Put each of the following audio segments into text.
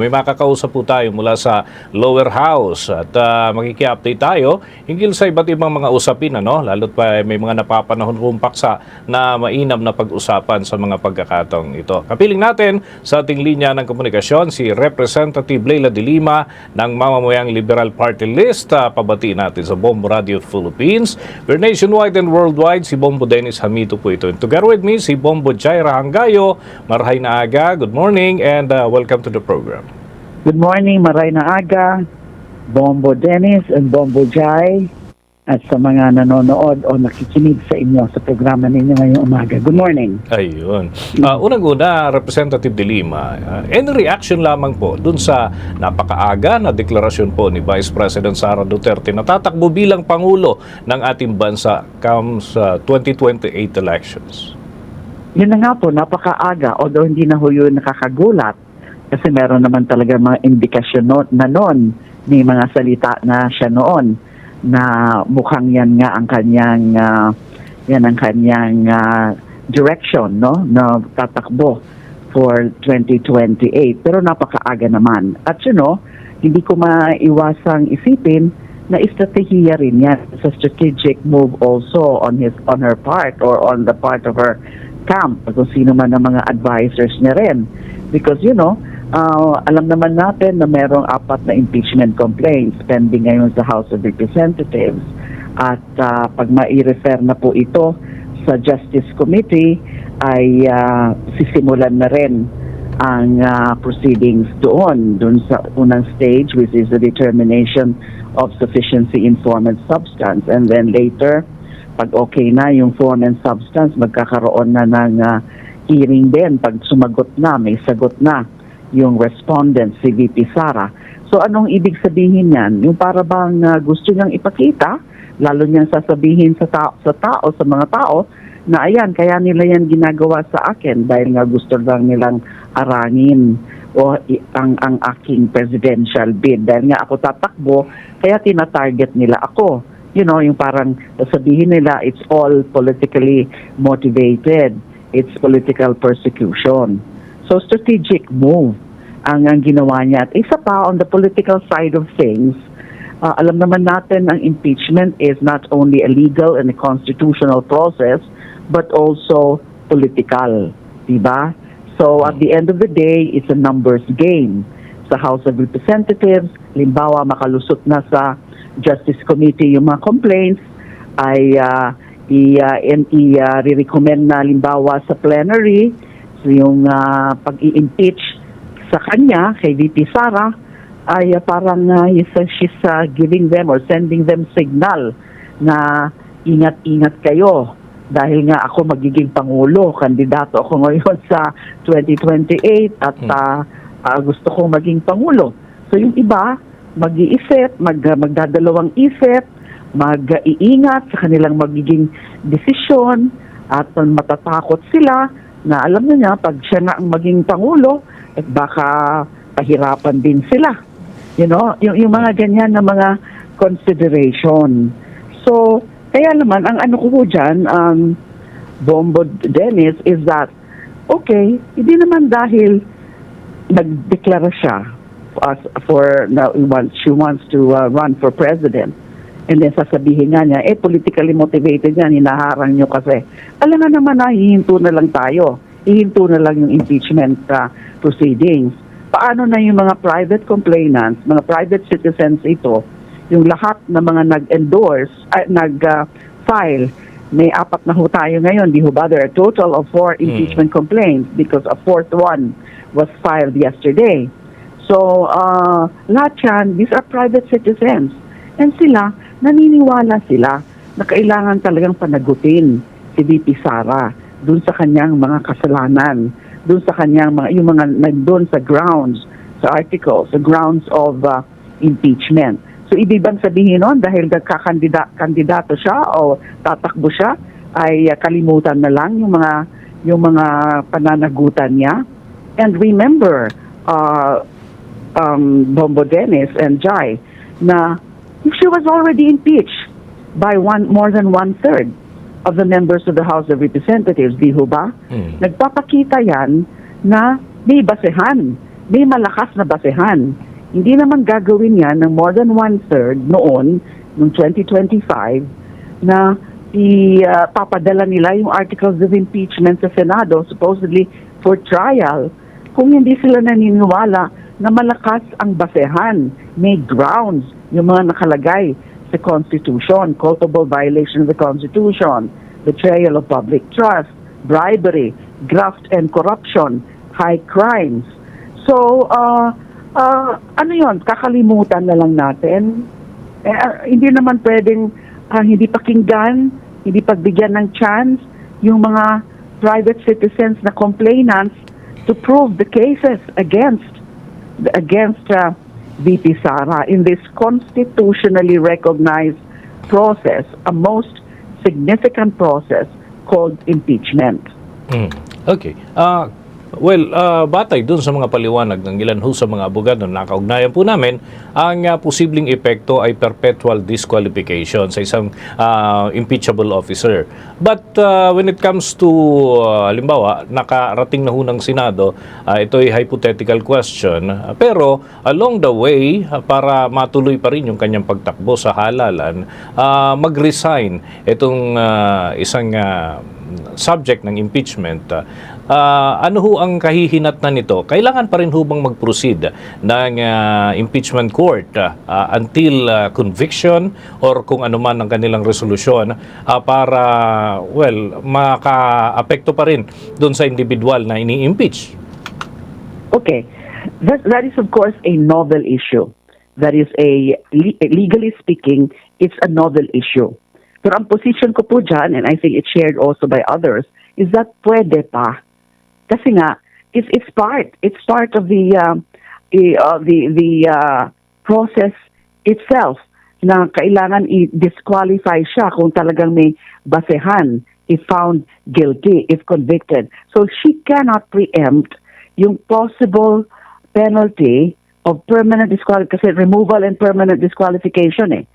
May makakausap po tayo mula sa lower house at makiki-update tayo hinggil sa iba't ibang mga usapin, lalo't pa may mga napapanahon pong paksa na mainam na pag-usapan sa mga pagkakataong ito. Kapiling natin sa ating linya ng komunikasyon si Representative Leila de Lima ng Mamamayang Liberal Party List. Pabati natin sa Bombo Radio Philippines. We're nationwide and worldwide, si Bombo Dennis Hamito po ito. And together with me, si Bombo Jaira Hangayo. Marahay na aga, good morning and welcome to the program. Good morning, maray na aga, Bombo Dennis and Bombo Jai, at sa mga nanonood o nakikinig sa inyo sa programa ninyo ngayong umaga. Good morning. Ayun. Unang-una, Representative de Lima, any reaction lamang po dun sa napakaaga na deklarasyon po ni Vice President Sara Duterte na tatakbo bilang Pangulo ng ating bansa comes 2028 elections? Yun na nga po, napakaaga, although hindi na ho yun nakakagulat. Kasi meron naman talaga mga indikasyon na noon, may mga salita na siya noon na mukhang yan nga ang kanyang direction, no, na tatakbo for 2028. Pero napakaaga naman. At hindi ko maiwasang isipin na estratehiya rin yan. It's a strategic move also on her part or on the part of her camp, kung sino man ang mga advisors niya rin. Because alam naman natin na merong 4 na impeachment complaints pending ngayon sa House of Representatives. At pag mai-refer na po ito sa Justice Committee, ay sisimulan na rin ang proceedings doon sa unang stage, which is the determination of sufficiency in form and substance. And then later, pag okay na yung form and substance, magkakaroon na ng hearing din. Pag sumagot na, may sagot na yung respondent, si VP Sara. So anong ibig sabihin yan? Yung para bang gusto niyang ipakita, lalo niyang sasabihin sa mga tao, na ayan, kaya nila yan ginagawa sa akin dahil nga gusto lang nilang arangin o ang aking presidential bid. Dahil nga ako tatakbo, kaya tinatarget nila ako. Yung parang sasabihin nila, it's all politically motivated. It's political persecution. So strategic move ang ginawa niya. At isa pa, on the political side of things, alam naman natin ang impeachment is not only a legal and a constitutional process, but also political. Diba? So at the end of the day, it's a numbers game. Sa House of Representatives, limbawa makalusot na sa Justice Committee yung mga complaints, ay i-recommend na limbawa sa plenary, so yung pag-i-impeach sa kanya, kay VP Sara, ay parang she's giving them or sending them signal na ingat-ingat kayo dahil nga ako magiging Pangulo, kandidato ako ngayon sa 2028 at gusto kong maging Pangulo. So yung iba, mag-iisip, magdadalawang isip, mag-iingat sa kanilang magiging desisyon at matatakot sila na alam niya pag siya na ang maging Pangulo, at baka pahirapan din sila. Yung mga ganyan na mga consideration. So, kaya naman, ang ano ko dyan, Bombo Dennis, is that, okay, hindi naman dahil nagdeklara siya she wants to run for president. And then sasabihin nga niya, politically motivated yan, hinaharang nyo kasi. Alam nga naman na, hihinto na lang tayo. Hihinto na lang yung impeachment proceedings. Paano na yung mga private complainants, mga private citizens ito, yung lahat na mga nag-endorse, nag-file, may 4 na ho tayo ngayon, di ho ba? There are a total of 4 impeachment complaints because a 4th one was filed yesterday. So, lahat yan, these are private citizens. And sila, naniniwala sila na kailangan talagang panagutin si VP Sara dun sa kanyang mga kasalanan, dun sa kanyang yung mga nandun sa grounds, sa articles, sa grounds of impeachment. So ibig bang sabihin nun, dahil kandidato siya o tatakbo siya, ay kalimutan na lang yung mga pananagutan niya? And remember, Bombo Dennis and Jai, na she was already impeached by more than 1/3 of the members of the House of Representatives, di ho ba? Nagpapakita yan na may basehan may malakas na basehan. Hindi naman gagawin yan ng more than one-third noong 2025 na papadala nila yung articles of impeachment sa Senado supposedly for trial kung hindi sila naniniwala na malakas ang basehan, may grounds yung mga nakalagay sa Constitution, culpable violation of the Constitution, betrayal of public trust, bribery, graft and corruption, high crimes. So, ano yun, kakalimutan na lang natin. Hindi naman pwedeng hindi pakinggan, hindi pagbigyan ng chance yung mga private citizens na complainants to prove the cases against VP Sara in this constitutionally recognized process, a most significant process called impeachment. Okay. Batay dun sa mga paliwanag ng ilan ho sa mga abogado na nakaugnayan po namin, ang posibleng epekto ay perpetual disqualification sa isang impeachable officer. But when it comes to, halimbawa, nakarating na ho ng Senado, ito ay hypothetical question, pero along the way, para matuloy pa rin yung kanyang pagtakbo sa halalan, mag-resign itong isang subject ng impeachment. Ano ho ang kahihinatnan nito? Kailangan pa rin ho bang mag-proceed ng impeachment court until conviction or kung ano man ang kanilang resolusyon para, maka-apekto pa rin doon sa individual na ini-impeach? Okay. That is of course a novel issue. That is legally speaking, it's a novel issue. Pero ang position ko po dyan, and I think it's shared also by others, is that pwede pa. Kasi nga, it's part of the process itself na kailangan i-disqualify siya kung talagang may basehan if found guilty, if convicted. So she cannot preempt yung possible penalty of permanent disqualification, kasi removal and permanent disqualification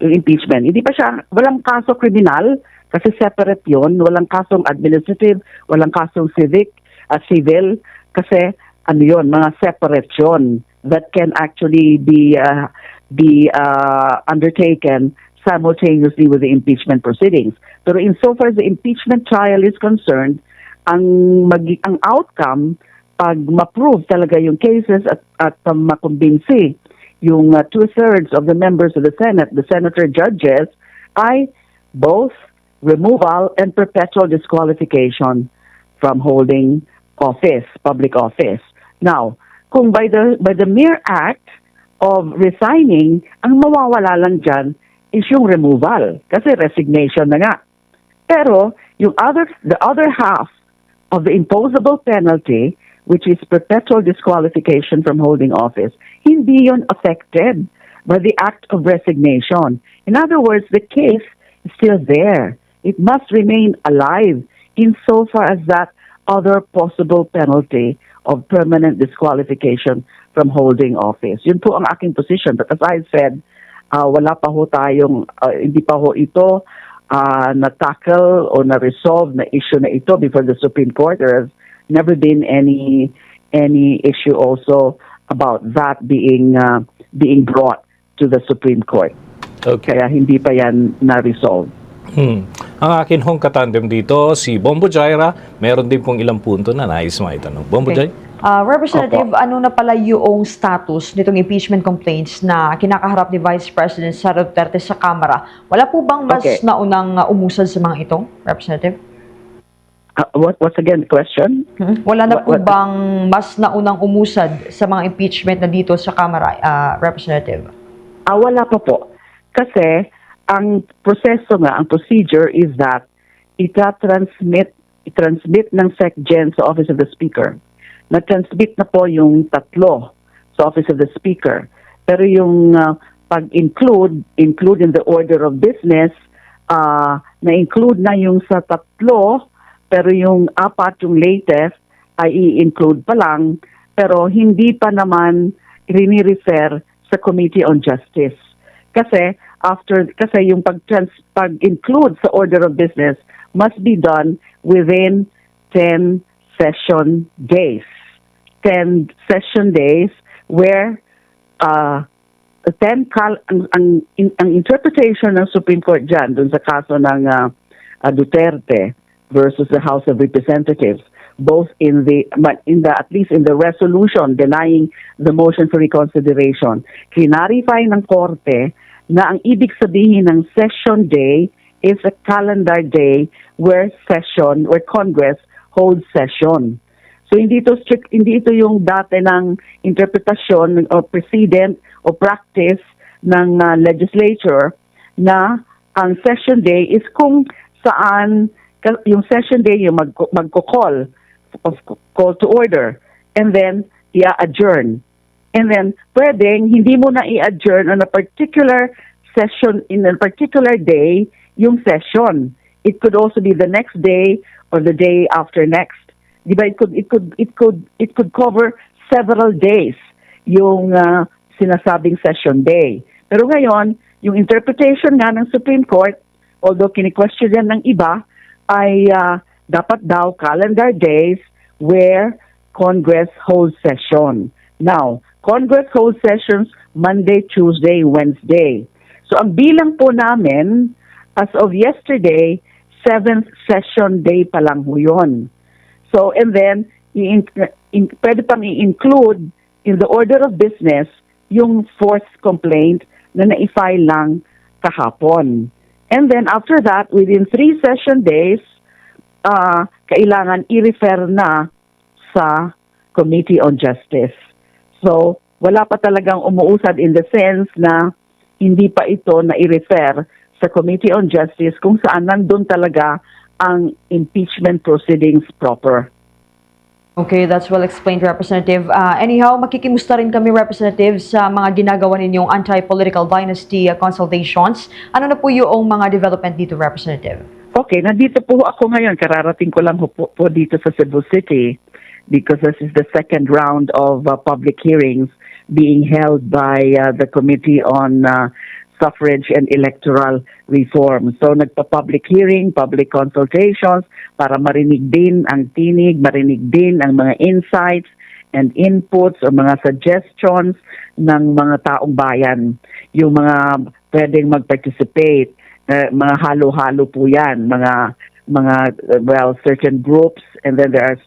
yung impeachment. Hindi pa siya, walang kaso kriminal, kasi separate yun, walang kasong administrative, walang kasong civil, kasi mga separate yun that can actually be undertaken simultaneously with the impeachment proceedings. Pero insofar as the impeachment trial is concerned, ang outcome, pag ma-prove talaga yung cases at makumbinsi yung 2/3 of the members of the Senate, the senator judges, ay both removal and perpetual disqualification from holding office, public office. Now, kung by the mere act of resigning, ang mawawala lang dyan is yung removal, kasi resignation na nga. Pero the other half of the imposable penalty, which is perpetual disqualification from holding office, hindi yun affected by the act of resignation. In other words, the case is still there. It must remain alive insofar as that other possible penalty of permanent disqualification from holding office. Yun po ang aking position. But as I said, wala pa ho tayong, hindi pa ho ito na-tackle o na-resolve na issue na ito before the Supreme Court. There has never been any issue also about that being brought to the Supreme Court. Okay. Kaya hindi pa yan na-resolve. Ang akin hong katandem dito, si Bombo Jaira, meron din pong ilang punto na nais maitanong. Bombo Jai? Representative, ano na pala yung status nitong impeachment complaints na kinakaharap ni Vice President Sara Duterte sa Kamara? Wala po bang mas naunang umusad sa mga ito, Representative? What's again the question? Wala na po bang mas naunang umusad sa mga impeachment na dito sa Kamara, Representative? Wala pa po. Kasi ang proseso nga, ang procedure is that i-transmit ng SecGen sa Office of the Speaker. Na-transmit na po yung 3 sa Office of the Speaker. Pero yung pag-include in the order of business, na-include na yung sa 3, pero yung 4, yung latest, ay i-include pa lang, pero hindi pa naman rini-refer sa Committee on Justice. Kasi yung pag-include sa order of business must be done within 10 session days. 10 session days where 'ang interpretation ng Supreme Court dyan dun sa kaso ng Duterte versus the House of Representatives, both in the at least in the resolution denying the motion for reconsideration, clarify ng korte na ang ibig sabihin ng session day is a calendar day where Congress holds session. So hindi ito yung dati ng interpretasyon o precedent o practice ng legislature na ang session day is kung saan yung session day yung magko-call to order and then i-adjourn. And then pwedeng hindi mo na i-adjourn on a particular session in a particular day yung session. It could also be the next day or the day after next. Di ba? It could cover several days yung sinasabing session day. Pero ngayon, yung interpretation nga ng Supreme Court, although kini-question yan ng iba, ay dapat daw calendar days where Congress holds session. Now, Congress holds sessions Monday, Tuesday, Wednesday. So ang bilang po namin, as of yesterday, 7th session day pa lang ho yun. So, and then, pwede pang i-include in the order of business yung 4th complaint na na-file lang kahapon. And then, after that, within 3 session days, kailangan i-refer na sa Committee on Justice. So, wala pa talagang umuusad in the sense na hindi pa ito na i-refer sa Committee on Justice kung saan nandun talaga ang impeachment proceedings proper. Okay, that's well explained, Representative. Anyhow, makikimusta rin kami, Representative, sa mga ginagawa ninyong anti-political dynasty consultations. Ano na po yung mga development dito, Representative? Okay, nandito po ako ngayon. Kararating ko lang po dito sa Cebu City because this is the second round of public hearings being held by the Committee on Suffrage and Electoral Reform. So nagpa-public hearing, public consultations para marinig din ang tinig, marinig din ang mga insights and inputs o mga suggestions ng mga taong bayan. Yung mga pwedeng mag-participate, mga halo-halo po yan, mga certain groups, and then there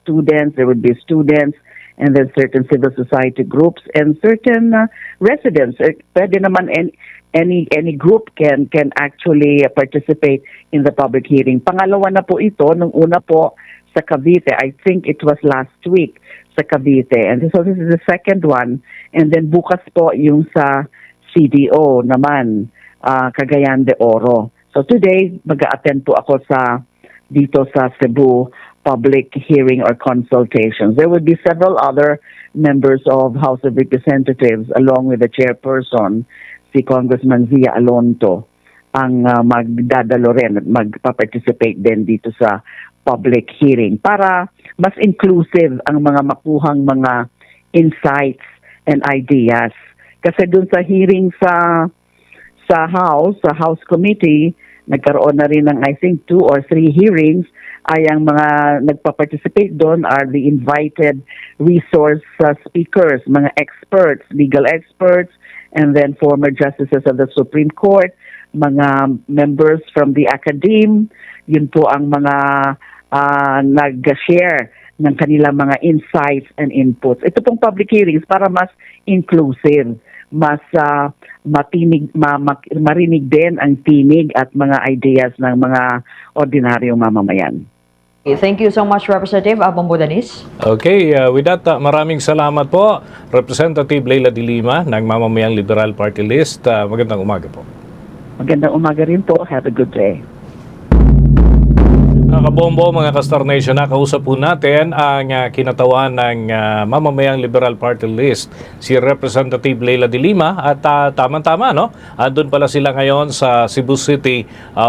would be students, and then certain civil society groups and certain residents. Pwede naman any group can actually participate in the public hearing. Pangalawa na po ito, nung una po sa Cavite, I think it was last week sa Cavite. And so this is the second one. And then bukas po yung sa CDO naman, Cagayan de Oro. So today, mag-a-attend po ako dito sa Cebu public hearing or consultations. There will be several other members of House of Representatives along with the chairperson, si Congressman Zia Alonto, ang magdadalo rin at magpa-participate din dito sa public hearing para mas inclusive ang mga makuhang mga insights and ideas. Kasi dun sa hearing sa House Committee, nagkaroon na rin ng I think 2 or 3 hearings ay ang mga nagpa-participate doon are the invited resource speakers, mga experts, legal experts, and then former justices of the Supreme Court, mga members from the academe, yun po ang mga nag-share ng kanilang mga insights and inputs. Ito pong public hearings para mas inclusive, mas marinig din ang tinig at mga ideas ng mga ordinaryong mamamayan. Thank you so much, Representative Abang Bodanis. Okay, with that, maraming salamat po, Representative Leila de Lima ng Mamamayang Liberal Party List. Magandang umaga po. Magandang umaga rin po. Have a good day. Mga kabombo, mga ka-Star Nation, nakausap po natin ang kinatawan ng Mamamayang Liberal Party List, si Representative Leila de Lima. At tama-tama, no? Andun pala sila ngayon sa Cebu City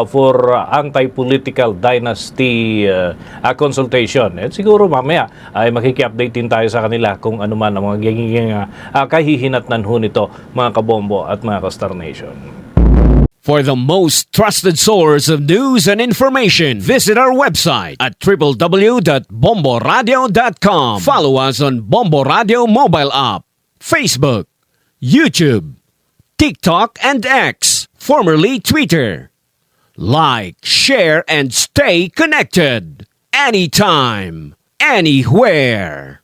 for anti-political dynasty consultation. At siguro mamaya ay makiki-update din tayo sa kanila kung ano man ang mga kahihinatnan ho nito, mga kabombo at mga ka-Star Nation. For the most trusted source of news and information, visit our website at www.bomboradio.com. Follow us on Bombo Radio mobile app, Facebook, YouTube, TikTok, and X, formerly Twitter. Like, share, and stay connected. Anytime, anywhere.